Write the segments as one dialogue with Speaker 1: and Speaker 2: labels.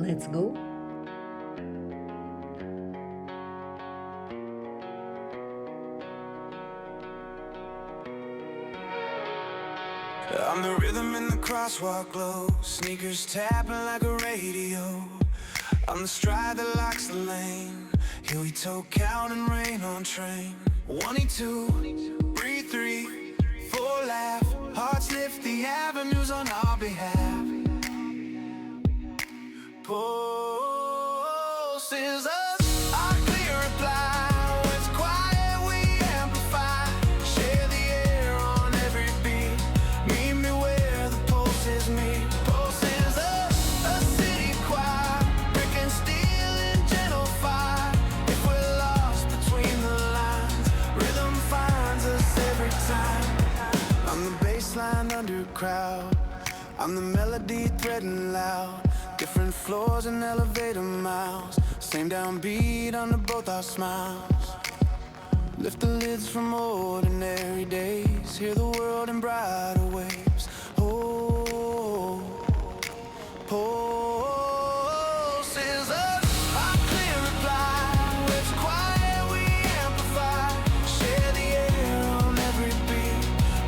Speaker 1: Let's go.
Speaker 2: I'm the rhythm in the crosswalk glow, sneakers tapping like a radio. I'm the stride that locks the lane, here we toe count and rain on train. 1E2, breathe 3, 4 laugh, hearts lift the avenues on our behalf. Pulses us, our clear reply. When it's quiet, we amplify. Share the air on every beat. Meet me where the pulses meet. Pulses us, a city choir. Brick and steel in gentle fire. If we're lost between the lines, rhythm finds us every time. I'm the baseline under crowd. I'm the melody threading loud. Different floors and elevator miles. Same downbeat under both our smiles. Lift the lids from ordinary days. Hear the world in brighter waves. Oh, pulses us, our clear reply. When it's quiet, we amplify. Share the air on every beat.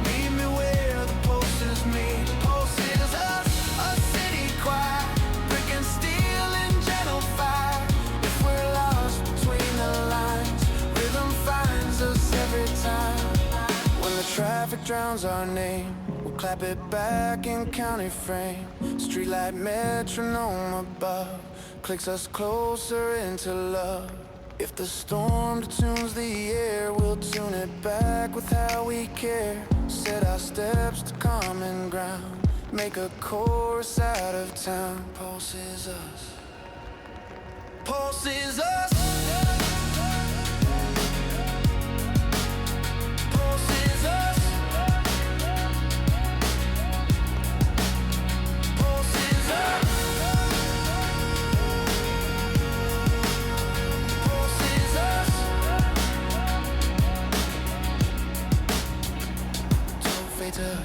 Speaker 2: Meet me where the pulses meet. Pulses us, a city choir. Brick and steel in gentle fire. If we're lost between the lines, rhythm finds us every time. When the traffic drowns our name, we'll clap it back in county frame. Streetlight metronome above clicks us closer into love. If the storm detunes the air, we'll tune it back with how we care. Set our steps to common ground. Make a chorus out of town. Pulses us. Pulses us. Pulses us. Pulses us. Pulses us. Don't fade to.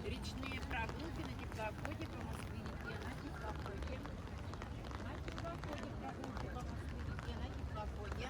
Speaker 1: Речные прогулки на теплоходе по Москве-реке на теплоходе. На теплоходе прогулки по Москве-реке на теплоходе.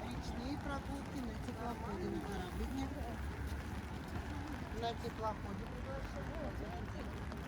Speaker 3: Речные прогулки на теплоходе на кораблике. На теплоходе приглашение.